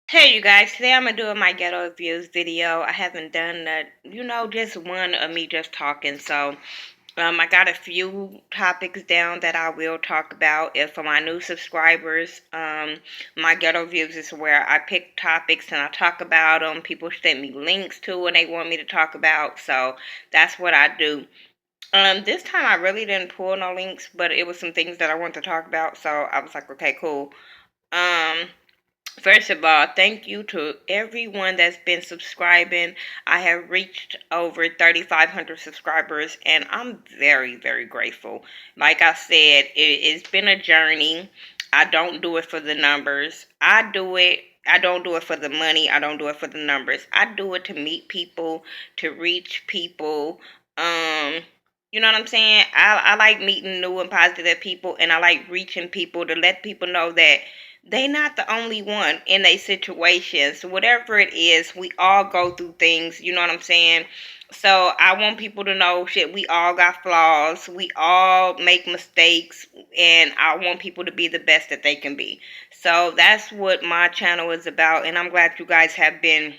Hey you guys, today I'm gonna do my ghetto views video. I haven't done just one of me just talking. So I got a few topics down that I will talk about. If for my new subscribers, my ghetto views is where I pick topics and I talk about them. People send me links to what they want me to talk about, so that's what I do. This time I really didn't pull no links, but it was some things that I wanted to talk about, so I was like, okay, cool. Um, First of all, thank you to everyone that's been subscribing. I have reached over 3,500 subscribers, and I'm very, very grateful. Like I said, it's been a journey. I don't do it for the numbers. I don't do it for the money. I don't do it for the numbers. I do it to meet people, to reach people. Um, you know what I'm saying? I like meeting new and positive people, and I like reaching people to let people know that they not the only one in a situation. So whatever it is, we all go through things, you know what I'm saying? So I want people to know shit, we all got flaws. We all make mistakes, and I want people to be the best that they can be. So that's what my channel is about, and I'm glad you guys have been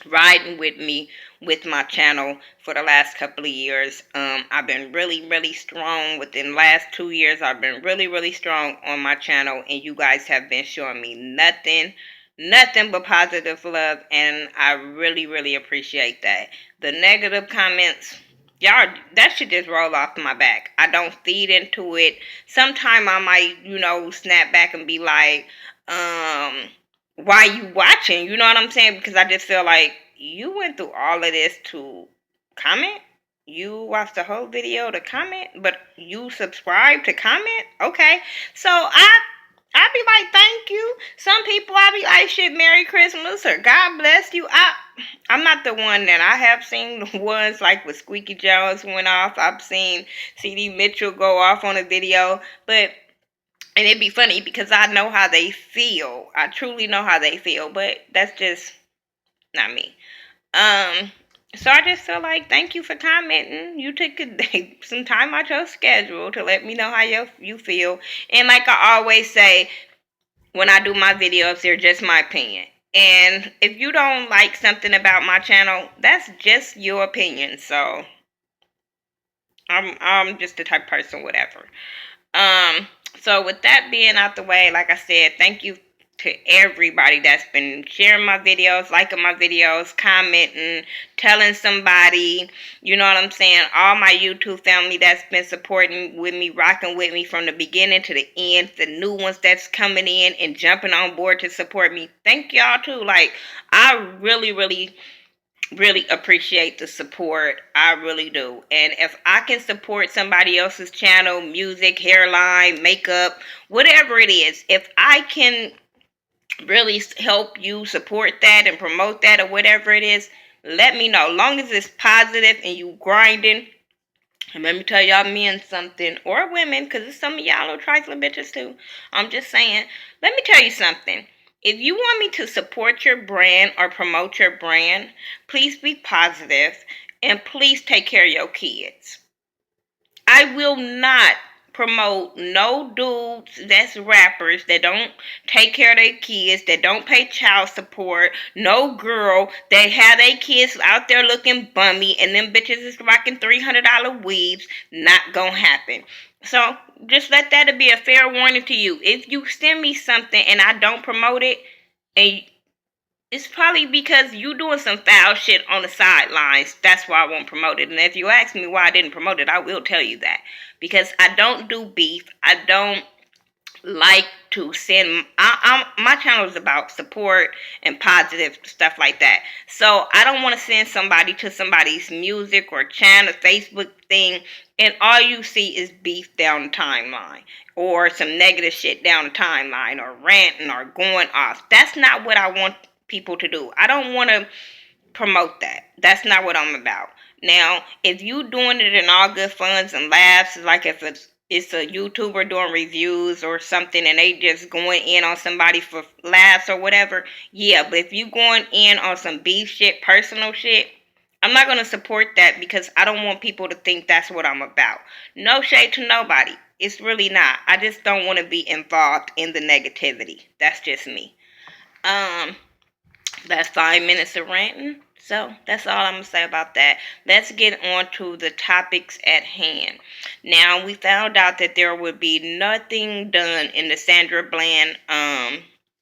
riding with me with my channel for the last couple of years. I've been really strong within the last 2 years. I've been really strong on my channel, and you guys have been showing me nothing but positive love, and I really appreciate that. The negative comments, y'all, that should just roll off my back. I don't feed into it. Sometime I might, snap back and be like, why you watching? You know what I'm saying? Because I just feel like you went through all of this to comment. You watched the whole video to comment, but you subscribe to comment. Okay, so I be like, thank you. Some people I be like, shit, Merry Christmas or God bless you. I'm not the one that I have seen the ones like with Squeaky Jones went off. I've seen CD Mitchell go off on a video, but and it'd be funny because I know how they feel. I truly know how they feel, but that's just not me. Um, so I just feel like thank you for commenting. You took some time out your schedule to let me know how you feel. And like I always say, when I do my videos, they're just my opinion. And if you don't like something about my channel, that's just your opinion. So I'm just the type of person, whatever. Um, so with that being out the way, like I said, thank you to everybody that's been sharing my videos, liking my videos, commenting, telling somebody, you know what I'm saying? All my YouTube family that's been supporting with me, rocking with me from the beginning to the end, the new ones that's coming in and jumping on board to support me. Thank y'all too. Like, I really appreciate the support. I really do. And if I can support somebody else's channel, music, hairline, makeup, whatever it is, if I can really help you support that and promote that or whatever it is, let me know. Long as it's positive and you grinding. And let me tell y'all men something, or women, because there's some of y'all little trifling bitches too. I'm just saying, let me tell you something. If you want me to support your brand or promote your brand, please be positive and please take care of your kids. I will not promote no dudes that's rappers that don't take care of their kids, that don't pay child support, no girl that have their kids out there looking bummy and them bitches is rocking $300 weaves. Not gonna happen. So just let that be a fair warning to you. If you send me something and I don't promote it, and it's probably because you doing some foul shit on the sidelines. That's why I won't promote it. And if you ask me why I didn't promote it, I will tell you that. Because I don't do beef. I don't like to send. My channel is about support and positive stuff like that. So I don't want to send somebody to somebody's music or channel, Facebook thing, and all you see is beef down the timeline or some negative shit down the timeline or ranting or going off. That's not what I want people to do. I don't want to promote that. That's not what I'm about. Now, if you doing it in all good funs and laughs, like if it's a YouTuber doing reviews or something and they just going in on somebody for laughs or whatever, yeah. But if you going in on some beef shit, personal shit, I'm not going to support that because I don't want people to think that's what I'm about. No shade to nobody. It's really not. I just don't want to be involved in the negativity. That's just me. That's 5 minutes of ranting. So that's all I'm going to say about that. Let's get on to the topics at hand. Now, we found out that there would be nothing done in the Sandra Bland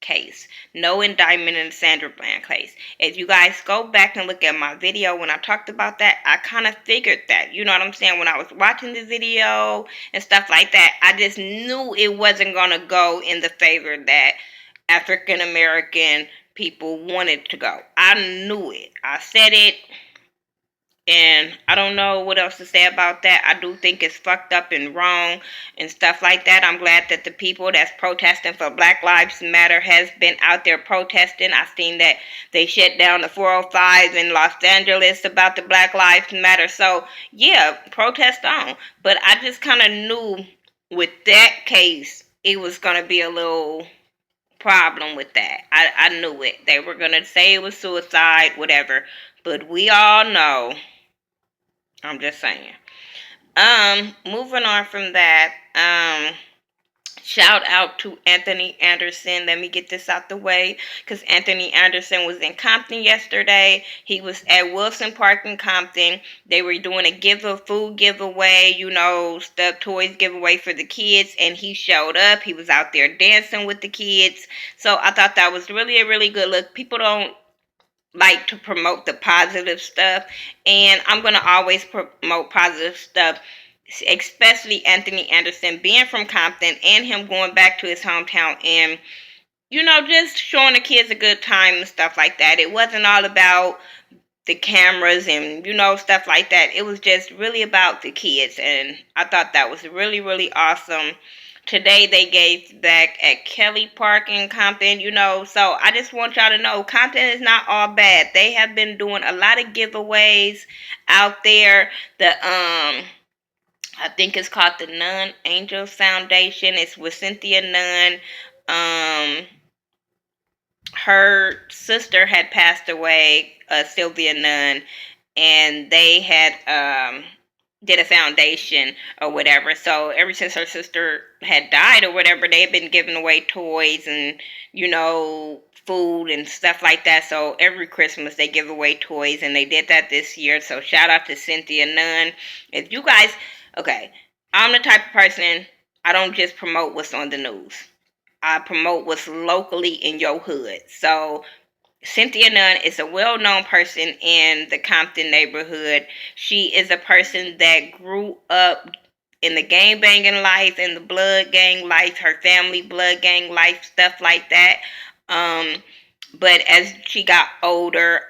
case. No indictment in the Sandra Bland case. If you guys go back and look at my video when I talked about that, I kind of figured that. You know what I'm saying? When I was watching the video and stuff like that, I just knew it wasn't going to go in the favor that African American people wanted to go. I knew it. I said it, and I don't know what else to say about that. I do think it's fucked up and wrong and stuff like that. I'm glad that the people that's protesting for Black Lives Matter has been out there protesting. I've seen that they shut down the 405 in Los Angeles about the Black Lives Matter. So, yeah, protest on. But I just kind of knew with that case, it was going to be a little problem with that. I knew it. They were going to say it was suicide, whatever. But we all know. I'm just saying. Moving on from that, shout out to Anthony Anderson. Let me get this out the way, because Anthony Anderson was in Compton yesterday. He was at Wilson Park in Compton. They were doing a food giveaway, stuff, toys giveaway for the kids, and he showed up. He was out there dancing with the kids. So I thought that was really a really good look. People don't like to promote the positive stuff, and I'm going to always promote positive stuff, especially Anthony Anderson being from Compton and him going back to his hometown and just showing the kids a good time and stuff like that. It wasn't all about the cameras and stuff like that. It was just really about the kids, and I thought that was really, really awesome. Today they gave back at Kelly Park in Compton, so I just want y'all to know Compton is not all bad. They have been doing a lot of giveaways out there. I think it's called the Nun Angels Foundation. It's with Cynthia Nunn. Her sister had passed away, Sylvia Nunn, and they had did a foundation or whatever. So ever since her sister had died or whatever, they've been giving away toys and food and stuff like that. So every Christmas they give away toys, and they did that this year. So shout out to Cynthia Nunn. If you guys, okay, I'm the type of person, I don't just promote what's on the news. I promote what's locally in your hood. So Cynthia Nunn is a well-known person in the Compton neighborhood. She is a person that grew up in the gang banging life, in the blood gang life, her family blood gang life, stuff like that. But as she got older,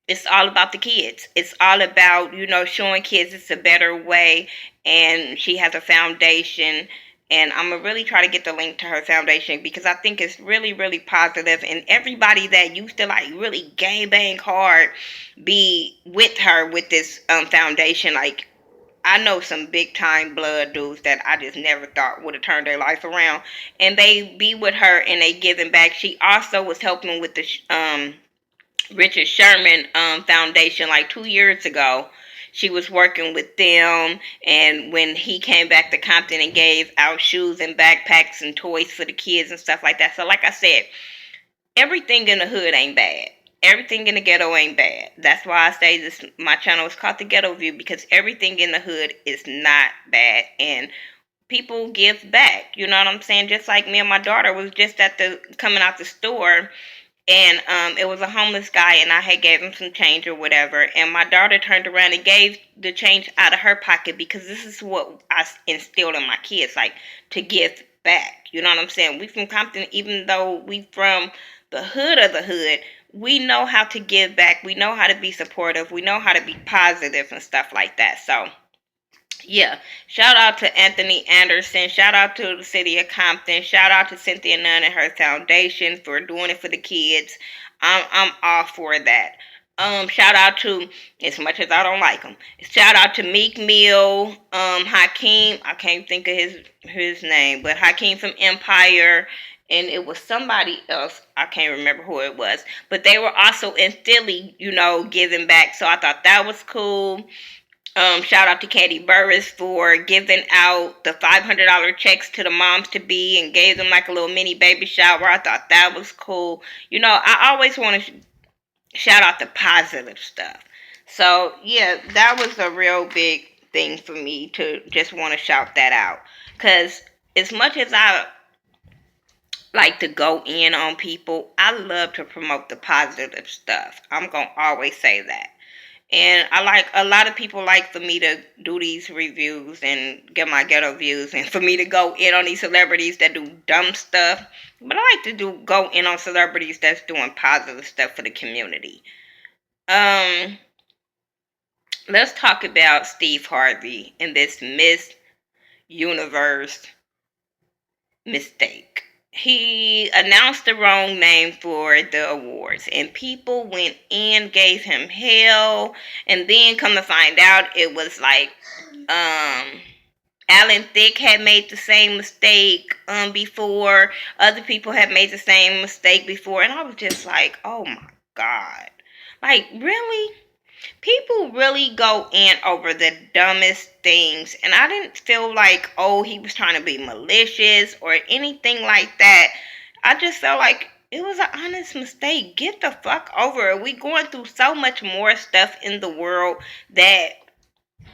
it's all about the kids. It's all about, showing kids it's a better way. And she has a foundation, and I'm going to really try to get the link to her foundation, because I think it's really, really positive. And everybody that used to really gang bang hard be with her with this foundation. Like, I know some big time blood dudes that I just never thought would have turned their life around. And they be with her and they giving back. She also was helping with the Richard Sherman Foundation like 2 years ago. She was working with them, and when he came back to Compton and gave out shoes and backpacks and toys for the kids and stuff like that. So like I said, everything in the hood ain't bad. Everything in the ghetto ain't bad. That's why I say this. My channel is called the Ghetto View, because everything in the hood is not bad, and people give back. You know what I'm saying? Just like me and my daughter was just coming out the store, and it was a homeless guy, and I had gave him some change or whatever, and my daughter turned around and gave the change out of her pocket, because this is what I instilled in my kids, like, to give back. You know what I'm saying? We from Compton, even though we from the hood of the hood, we know how to give back. We know how to be supportive. We know how to be positive and stuff like that. So yeah, shout out to Anthony Anderson. Shout out to the city of Compton. Shout out to Cynthia Nunn and her foundation for doing it for the kids. I'm all for that. Shout out to, as much as I don't like him, shout out to Meek Mill, Hakeem. I can't think of his name, but Hakeem from Empire, and it was somebody else. I can't remember who it was, but they were also in Philly, giving back. So I thought that was cool. Shout out to Katie Burris for giving out the $500 checks to the moms to be and gave them like a little mini baby shower. I thought that was cool. You know, I always want to shout out the positive stuff. So, yeah, that was a real big thing for me to just want to shout that out. Because as much as I like to go in on people, I love to promote the positive stuff. I'm going to always say that. And I like a lot of people like for me to do these reviews and get my ghetto views and for me to go in on these celebrities that do dumb stuff. But I like to go in on celebrities that's doing positive stuff for the community. Um, let's talk about Steve Harvey and this Miss Universe mistake. He announced the wrong name for the awards, and people went in, gave him hell, and then come to find out it was like Alan Thicke had made the same mistake before. Other people had made the same mistake before, and I was just like, oh my god, like really? People really go in over the dumbest things, and I didn't feel like, oh, he was trying to be malicious or anything like that. I just felt like it was an honest mistake. Get the fuck over it. We going through so much more stuff in the world that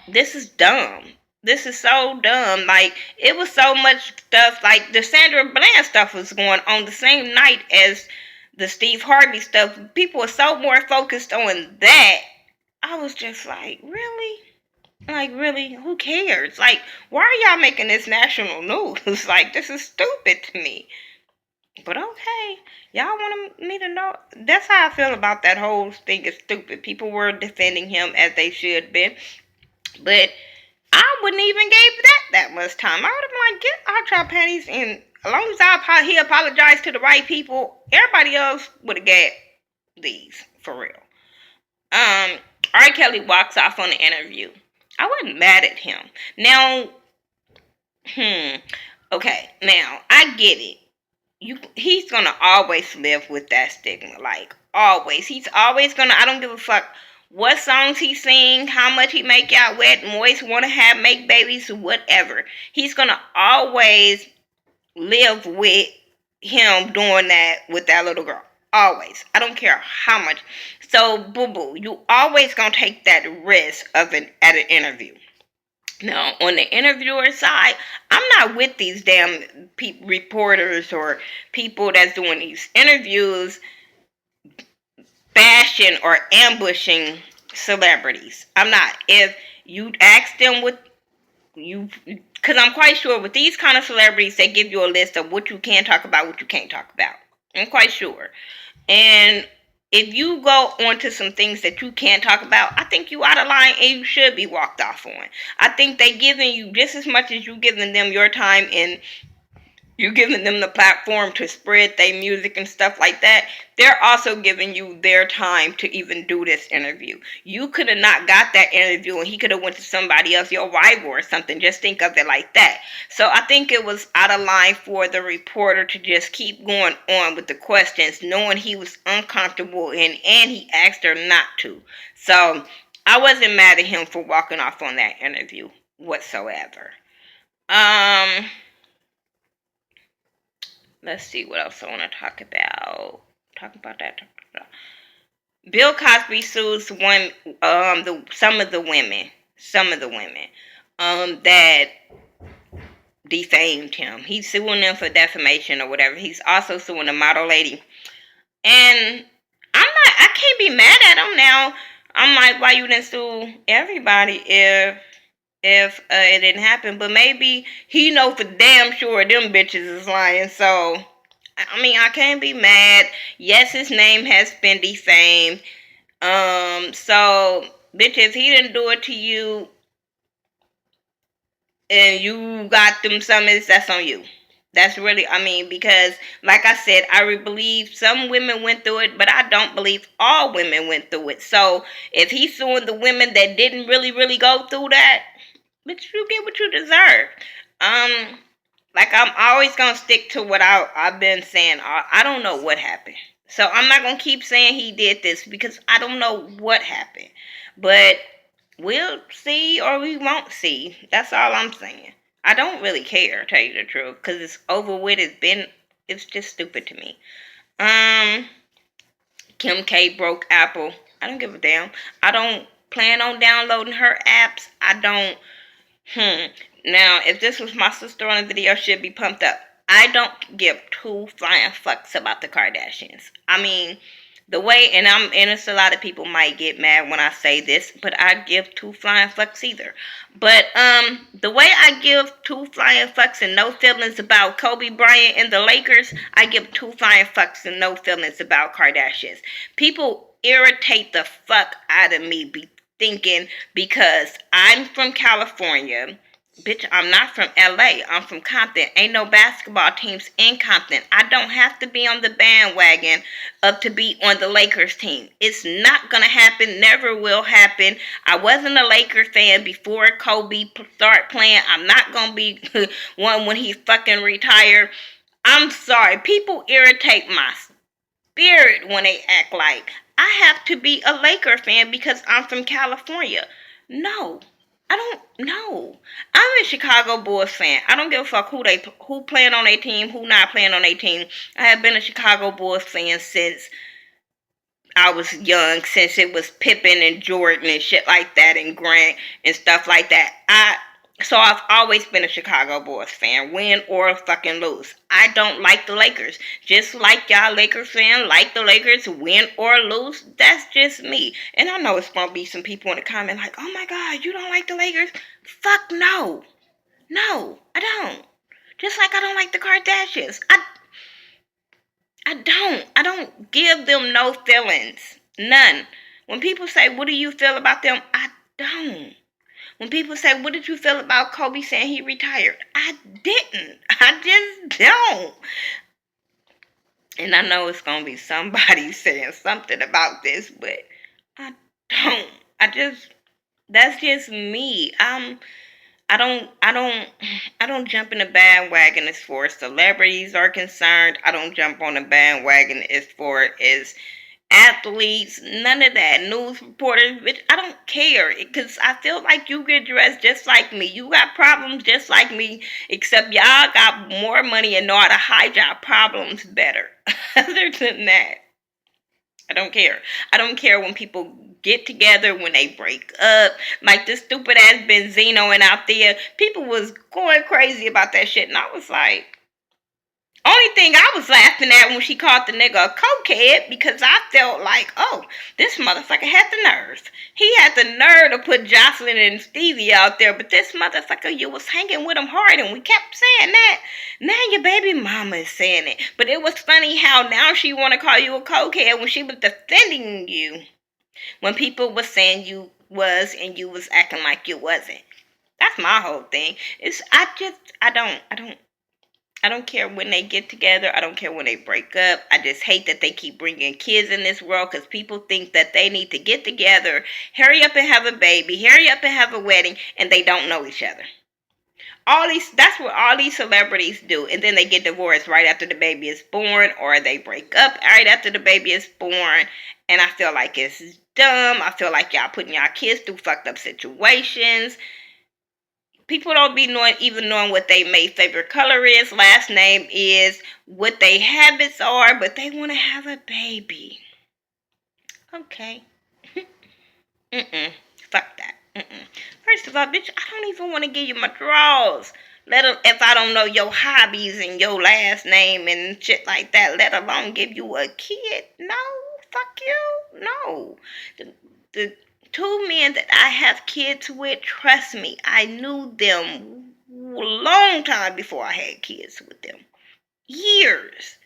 this is dumb. This is so dumb. Like, it was so much stuff, like the Sandra Bland stuff was going on the same night as the Steve Harvey stuff. People were so more focused on that. I was just like, really? Like, really? Who cares? Like, why are y'all making this national news? Like, this is stupid to me. But okay. Y'all want me to know? That's how I feel about that whole thing is stupid. People were defending him as they should be. But I wouldn't even give that much time. I would have been like, get out your panties, and as long as he apologized to the right people, everybody else would have got these, for real. R. Kelly walks off on the interview. I wasn't mad at him. Now, okay, now I get it. He's gonna always live with that stigma, like always. He's always gonna. I don't give a fuck what songs he sing, how much he make out wet, moist, want to have make babies, whatever. He's gonna always live with him doing that with that little girl. Always. I don't care how much. So, boo boo, you always gonna take that risk at an interview. Now, on the interviewer side, I'm not with these damn reporters or people that's doing these interviews bashing or ambushing celebrities. I'm not. If you ask them what you, because I'm quite sure with these kind of celebrities, they give you a list of what you can talk about, what you can't talk about. I'm quite sure. And if you go onto some things that you can't talk about, I think you out of line and you should be walked off on. I think they giving you just as much as you giving them your time and you giving them the platform to spread their music and stuff like that. They're also giving you their time to even do this interview. You could have not got that interview and he could have went to somebody else, your rival or something. Just think of it like that. So I think it was out of line for the reporter to just keep going on with the questions, knowing he was uncomfortable and he asked her not to. So I wasn't mad at him for walking off on that interview whatsoever. Let's see what else I want to talk about. Bill Cosby sues some of the women that defamed him. He's suing them for defamation or whatever. He's also suing a model lady, and I can't be mad at him now. I'm like, why you didn't sue everybody if it didn't happen? But maybe he know for damn sure them bitches is lying. So I mean, I can't be mad. Yes, his name has been defamed. So bitch, if he didn't do it to you and you got them summons, that's on you. That's really, I mean, because like I said, I believe some women went through it, but I don't believe all women went through it. So if he's suing the women that didn't really go through that, but you get what you deserve. Like I'm always gonna stick to what I've been saying. I don't know what happened, so I'm not gonna keep saying he did this because I don't know what happened. But We'll see or we won't see. That's all I'm saying. I don't really care, tell you the truth, because it's over with. It's just stupid to me. Um, Kim K broke Apple. I don't give a damn. I don't plan on downloading her apps. I don't. Now, if this was my sister on the video, she'd be pumped up. I don't give two flying fucks about the Kardashians. I mean, the way, and it's a lot of people might get mad when I say this, but I give two flying fucks either. But the way I give two flying fucks and no feelings about Kobe Bryant and the Lakers, I give two flying fucks and no feelings about Kardashians. People irritate the fuck out of me thinking because I'm from California. Bitch, I'm not from LA. I'm from Compton. Ain't no basketball teams in Compton. I don't have to be on the bandwagon up to be on the Lakers team. It's not gonna happen. Never will happen. I wasn't a Lakers fan before Kobe started playing. I'm not gonna be one when he fucking retired. I'm sorry. People irritate my spirit when they act like I have to be a Laker fan because I'm from California. No. I don't know. I'm a Chicago Bulls fan. I don't give a fuck who playing on their team, who not playing on their team. I have been a Chicago Bulls fan since I was young, since it was Pippen and Jordan and shit like that, and Grant and stuff like that. So I've always been a Chicago Bulls fan, win or fucking lose. I don't like the Lakers. Just like y'all Lakers fan, like the Lakers, win or lose. That's just me. And I know it's gonna be some people in the comment like, oh my God, you don't like the Lakers? Fuck no. No, I don't. Just like I don't like the Kardashians. I don't give them no feelings. None. When people say, what do you feel about them? I don't. When people say, what did you feel about Kobe saying he retired? I didn't. I just don't. And I know it's going to be somebody saying something about this, but I don't. That's just me. I don't jump in the bandwagon as far as celebrities are concerned. I don't jump on the bandwagon as far as athletes, none of that. News reporters, bitch, I don't care. Because I feel like you get dressed just like me. You got problems just like me, except y'all got more money and know how to hide y'all problems better. Other than that, I don't care. I don't care when people get together, when they break up. Like this stupid ass Benzino and out there. People was going crazy about that shit. And I was like, only thing I was laughing at when she called the nigga a cokehead, because I felt like, oh, this motherfucker had the nerve. He had the nerve to put Jocelyn and Stevie out there, but this motherfucker, you was hanging with him hard, and we kept saying that. Now your baby mama is saying it. But it was funny how now she want to call you a cokehead when she was defending you. When people was saying you was and you was acting like you wasn't. That's my whole thing. I don't care when they get together. I don't care when they break up. I just hate that they keep bringing kids in this world because people think that they need to get together, hurry up and have a baby, hurry up and have a wedding, and they don't know each other. That's what all these celebrities do. And then they get divorced right after the baby is born, or they break up right after the baby is born. And I feel like it's dumb. I feel like y'all putting y'all kids through fucked up situations. People don't be even knowing what they mate favorite color is, last name is, what they habits are, but they want to have a baby. Okay. Fuck that. First of all, bitch, I don't even want to give you my drawers. If I don't know your hobbies and your last name and shit like that, let alone give you a kid. No, fuck you. No. The two men that I have kids with, trust me, I knew them a long time before I had kids with them. Years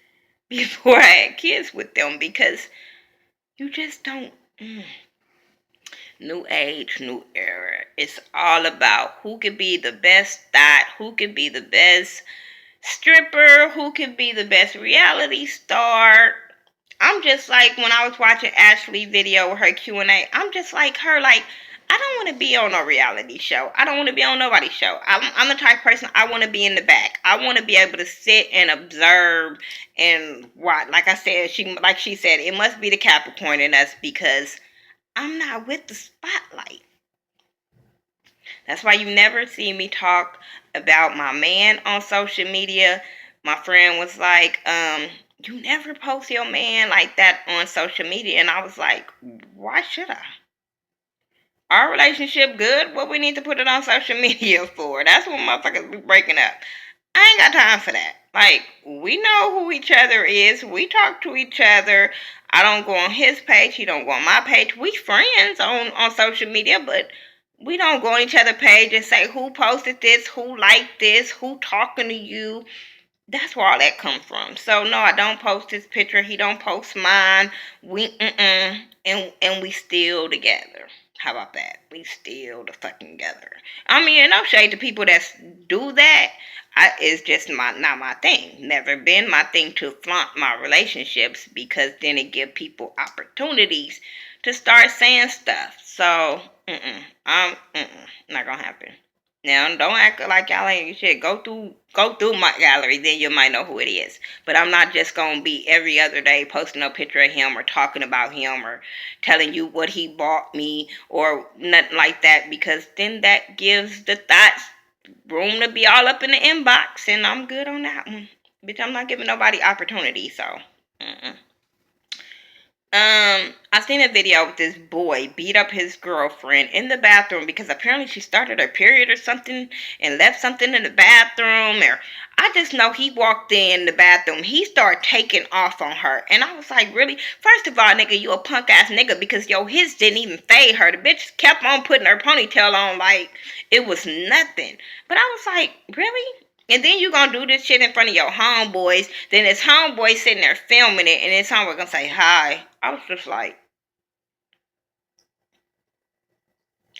before I had kids with them, because you just don't. New age, new era. It's all about who could be the best thot, who could be the best stripper, who could be the best reality star. I'm just like, when I was watching Ashley's video with her Q&A, I'm just like her, like, I don't want to be on a reality show. I don't want to be on nobody's show. I'm the type of person, I want to be in the back. I want to be able to sit and observe and watch. Like I said, she said, it must be the Capricorn in us, because I'm not with the spotlight. That's why you never see me talk about my man on social media. My friend was like, you never post your man like that on social media. And I was like, why should I? Our relationship good. What we need to put it on social media for? That's when motherfuckers be breaking up. I ain't got time for that. Like, we know who each other is. We talk to each other. I don't go on his page. He don't go on my page. We friends on social media, but we don't go on each other page and say who posted this, who liked this, who talking to you. That's where all that comes from. So no, I don't post his picture. He don't post mine. And we still together. How about that? We still the fucking together. I mean, no shade to people that do that. It's just not my thing. Never been my thing to flaunt my relationships because then it give people opportunities to start saying stuff. So, not gonna happen. Now, don't act like y'all ain't shit. Go through my gallery, then you might know who it is. But I'm not just gonna be every other day posting a picture of him or talking about him or telling you what he bought me or nothing like that, because then that gives the thoughts room to be all up in the inbox, and I'm good on that one. Bitch, I'm not giving nobody opportunity, so. Mm-mm. I seen a video with this boy beat up his girlfriend in the bathroom because apparently she started her period or something and left something in the bathroom. Or I just know he walked in the bathroom. He started taking off on her. And I was like, really? First of all, nigga, you a punk ass nigga, because his didn't even fade her. The bitch kept on putting her ponytail on like it was nothing. But I was like, really? And then you gonna do this shit in front of your homeboys. Then his homeboy sitting there filming it, and his homeboy gonna say hi. I was just like,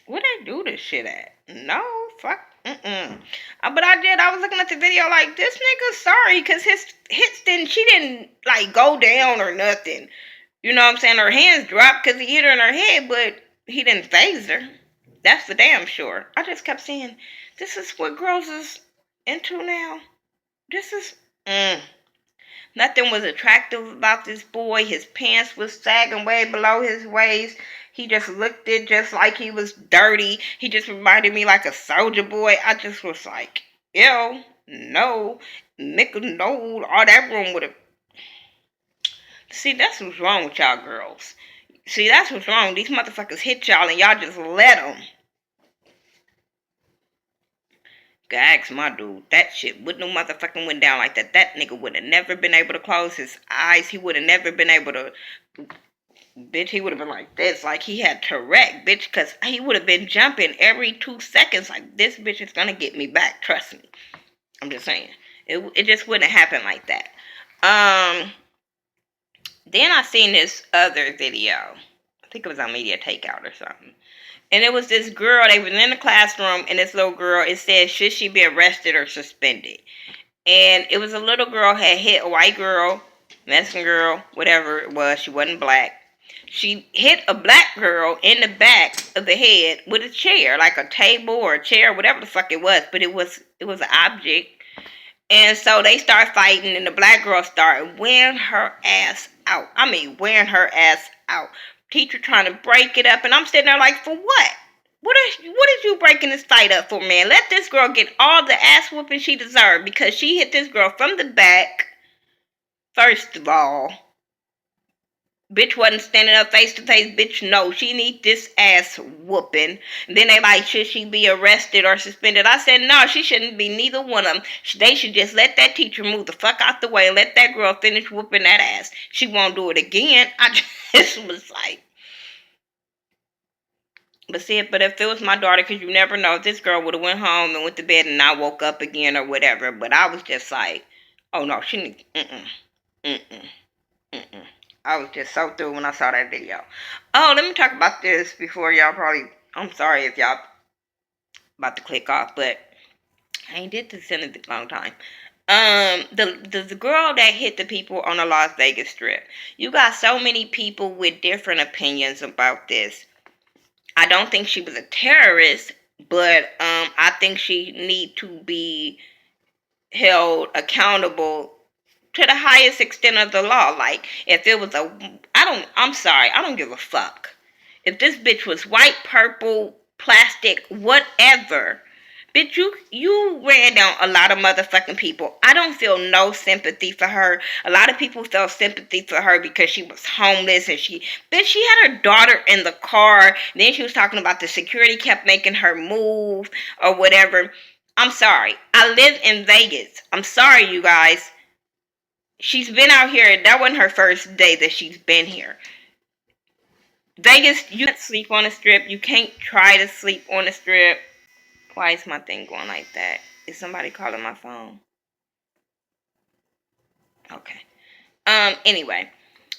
where they do this shit at? No, fuck, But I did. I was looking at the video like, this nigga sorry, cause his hits she didn't like go down or nothing. You know what I'm saying? Her hands dropped cause he hit her in her head, but he didn't phase her. That's for damn sure. I just kept saying, this is what girls is into now. This is nothing was attractive about this boy. His pants was sagging way below his waist. He just looked it just like he was dirty. He just reminded me like a soldier boy. I just was like, ew, no, nigga, no. All that room would have. See, that's what's wrong with y'all girls. See, that's what's wrong. These motherfuckers hit y'all and y'all just let them. Ask my dude, that shit wouldn't have motherfucking went down like that. That nigga would have never been able to close his eyes. He would have never been able to, bitch, he would have been like this, like he had Tourette, bitch, because he would have been jumping every 2 seconds like, this bitch is going to get me back, trust me. I'm just saying. It just wouldn't have happened like that. Then I seen this other video. I think it was on Media Takeout or something. And it was this girl, they were in the classroom, and this little girl, it said, should she be arrested or suspended? And it was a little girl had hit a white girl, Mexican girl, whatever it was, she wasn't black. She hit a black girl in the back of the head with a chair, like a table or a chair, whatever the fuck it was, but it was an object. And so they start fighting, and the black girl started wearing her ass out. I mean, wearing her ass out. Teacher trying to break it up, and I'm sitting there like, for what? What is you breaking this fight up for, man? Let this girl get all the ass whooping she deserved, because she hit this girl from the back. First of all, bitch wasn't standing up face to face. Bitch, no, she need this ass whooping. And then they like, should she be arrested or suspended? I said, no, she shouldn't be neither one of them. They should just let that teacher move the fuck out the way and let that girl finish whooping that ass. She won't do it again. I just was like, but see, but if it was my daughter, because you never know, if this girl would have went home and went to bed and not woke up again or whatever. But I was just like, oh no, she need, I was just so through when I saw that video. Oh, let me talk about this before y'all probably, I'm sorry if y'all about to click off, but I ain't did this in a long time. The girl that hit the people on the Las Vegas Strip. You got so many people with different opinions about this. I don't think she was a terrorist, but I think she need to be held accountable to the highest extent of the law. Like, if it was I'm sorry, I don't give a fuck. If this bitch was white, purple, plastic, whatever. Bitch, you ran down a lot of motherfucking people. I don't feel no sympathy for her. A lot of people felt sympathy for her because she was homeless and she had her daughter in the car. Then she was talking about the security kept making her move or whatever. I'm sorry. I live in Vegas. I'm sorry, you guys. She's been out here. That wasn't her first day that she's been here. Vegas, you can't sleep on the strip. You can't try to sleep on the strip. Why is my thing going like that? Is somebody calling my phone? Okay. Anyway.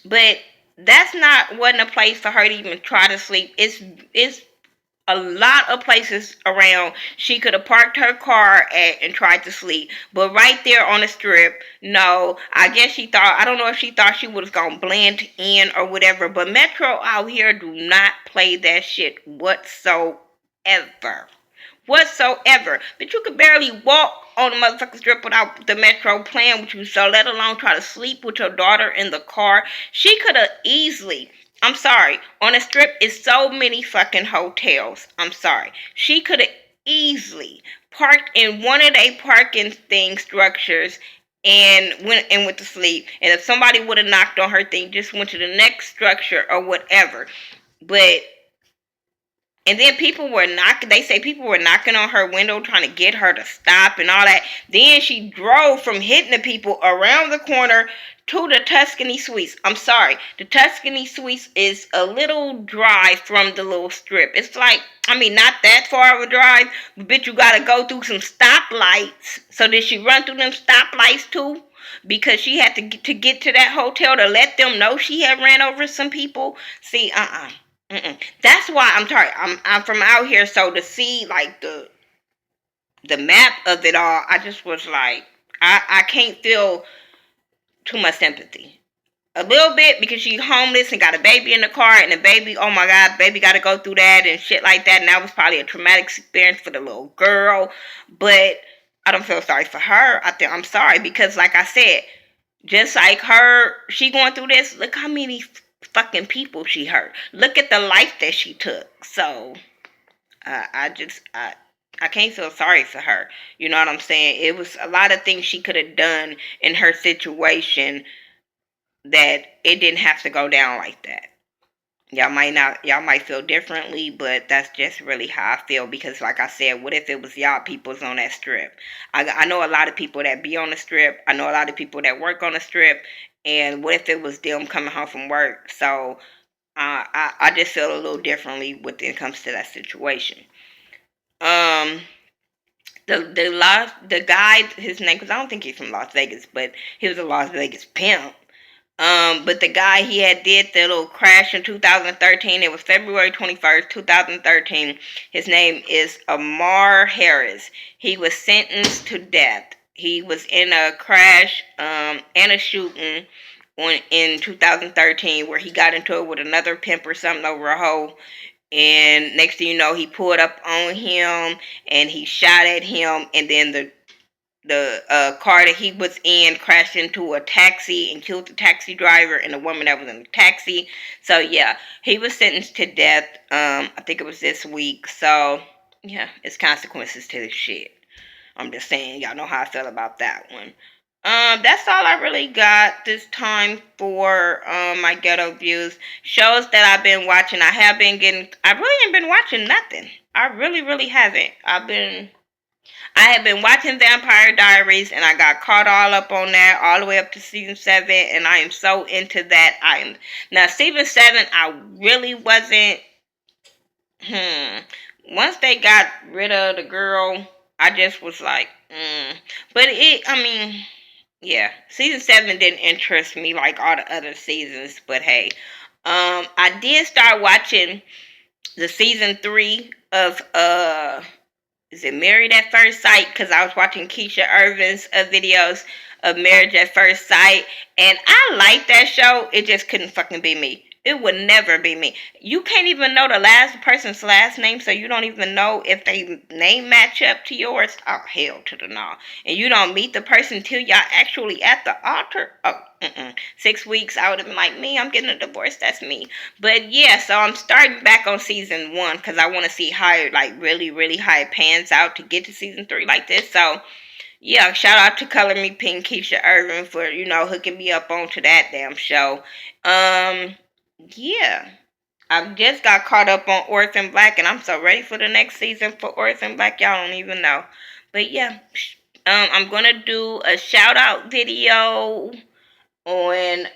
But that's not wasn't a place for her to even try to sleep. It's a lot of places around she could have parked her car at and tried to sleep, but right there on the strip, no. I guess she thought, I don't know if she thought she was gonna blend in or whatever, but Metro out here do not play that shit whatsoever. But you could barely walk on the motherfucking strip without the Metro playing with you, so let alone try to sleep with your daughter in the car. She could have easily, I'm sorry, on the strip is so many fucking hotels. I'm sorry. She could have easily parked in one of their parking thing structures and went to sleep. And if somebody would have knocked on her thing, just went to the next structure or whatever. But and then people were knocking, they say people were knocking on her window trying to get her to stop and all that. Then she drove from hitting the people around the corner to the Tuscany Suites. I'm sorry, the Tuscany Suites is a little drive from the little strip. It's like, I mean, not that far of a drive, but bitch, you gotta go through some stoplights. So did she run through them stoplights too? Because she had to get to that hotel to let them know she had ran over some people. See, Mm-mm. That's why I'm sorry. I'm from out here, so to see like the map of it all, I just was like, I can't feel too much sympathy. A little bit because she's homeless and got a baby in the car, and the baby, oh my god, baby got to go through that and shit like that, and that was probably a traumatic experience for the little girl. But I don't feel sorry for her. I'm sorry because, like I said, just like her, she going through this. Look how many fucking people she hurt. Look at the life that she took. So, I can't feel sorry for her. You know what I'm saying? It was a lot of things she could have done in her situation that it didn't have to go down like that. Y'all might feel differently, but that's just really how I feel because, like I said, what if it was y'all peoples on that strip? I know a lot of people that be on the strip. I know a lot of people that work on the strip. And what if it was them coming home from work? So I just feel a little differently when it comes to that situation. Um, the guy, his name, because I don't think he's from Las Vegas, but he was a Las Vegas pimp. But the guy, he had did the little crash in 2013. It was February 21st, 2013. His name is Amar Harris. He was sentenced to death. He was in a crash and a shooting in 2013 where he got into it with another pimp or something over a hoe. And next thing you know, he pulled up on him and he shot at him, and then the car that he was in crashed into a taxi and killed the taxi driver and the woman that was in the taxi. So yeah, he was sentenced to death. I think it was this week. So yeah, it's consequences to this shit. I'm just saying, y'all know how I feel about that one. That's all I really got this time for my ghetto views. Shows that I've been watching. I really ain't been watching nothing. I really, really haven't. I have been watching Vampire Diaries, and I got caught all up on that, all the way up to season 7, and I am so into that. Now season 7, I really wasn't. Once they got rid of the girl, I just was like, But yeah, season 7 didn't interest me like all the other seasons. But hey, I did start watching the season 3 of is it Married at First Sight? Because I was watching Keisha Irvin's videos of Marriage at First Sight, and I liked that show. It just couldn't fucking be me. It would never be me. You can't even know the last person's last name, so you don't even know if they name match up to yours. Oh, hell to the no. And you don't meet the person till y'all actually at the altar. Oh, 6 weeks, I would have been like, me, I'm getting a divorce. That's me. But yeah, so I'm starting back on season 1 because I want to see how it, like, really, really how it pans out to get to season 3 like this. So yeah, shout out to Color Me Pink, Keisha Irvin, for, hooking me up onto that damn show. Um, yeah. I just got caught up on Orphan Black, and I'm so ready for the next season for Orphan Black. Y'all don't even know. But yeah, I'm gonna do a shout out video on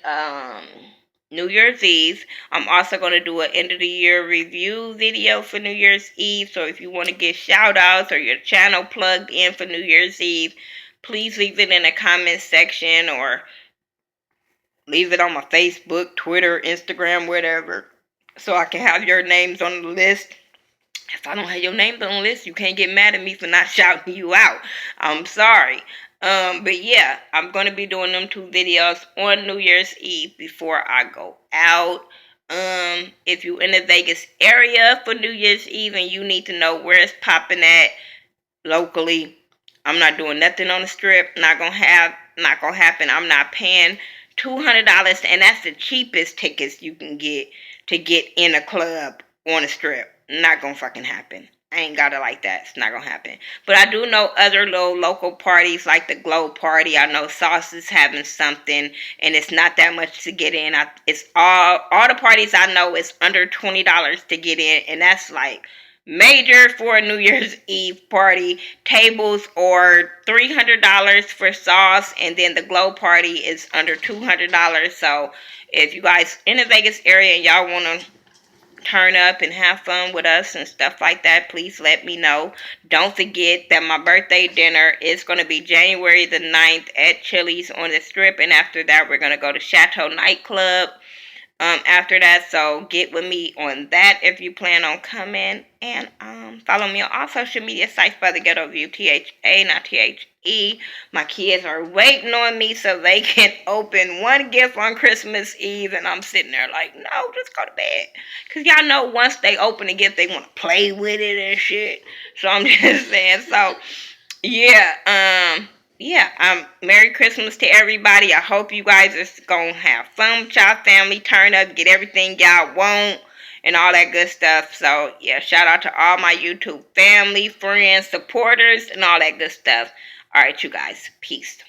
New Year's Eve. I'm also gonna do an end of the year review video for New Year's Eve. So if you want to get shout outs or your channel plugged in for New Year's Eve, please leave it in the comment section or leave it on my Facebook, Twitter, Instagram, whatever, so I can have your names on the list. If I don't have your names on the list, you can't get mad at me for not shouting you out. I'm sorry. But yeah, I'm gonna be doing them 2 videos on New Year's Eve before I go out. If you in the Vegas area for New Year's Eve and you need to know where it's popping at locally, I'm not doing nothing on the strip. Not gonna happen. I'm not paying $200, and that's the cheapest tickets you can get to get in a club on a strip. Not gonna fucking happen. I ain't got it like that. It's not gonna happen. But I do know other little local parties like the Glow Party. I know Sauce is having something, and it's not that much to get in. It's all the parties I know is under $20 to get in, and that's like major for a New Year's Eve party. Tables are $300 for Sauce, and then the Glow Party is under $200. So if you guys in the Vegas area and y'all want to turn up and have fun with us and stuff like that, please let me know. Don't forget that my birthday dinner is going to be January the 9th at Chili's on the Strip, and after that we're going to go to Chateau Nightclub after that. So get with me on that if you plan on coming. And follow me on all social media sites by the Ghetto View, THA, not THE. My kids are waiting on me so they can open one gift on Christmas Eve, and I'm sitting there like, no, just go to bed. Because y'all know once they open a gift, they want to play with it and shit. So I'm just saying. So Merry Christmas to everybody. I hope you guys is gonna have fun with y'all family, turn up, get everything y'all want, and all that good stuff. So yeah, shout out to all my YouTube family, friends, supporters, and all that good stuff. All right, you guys, peace.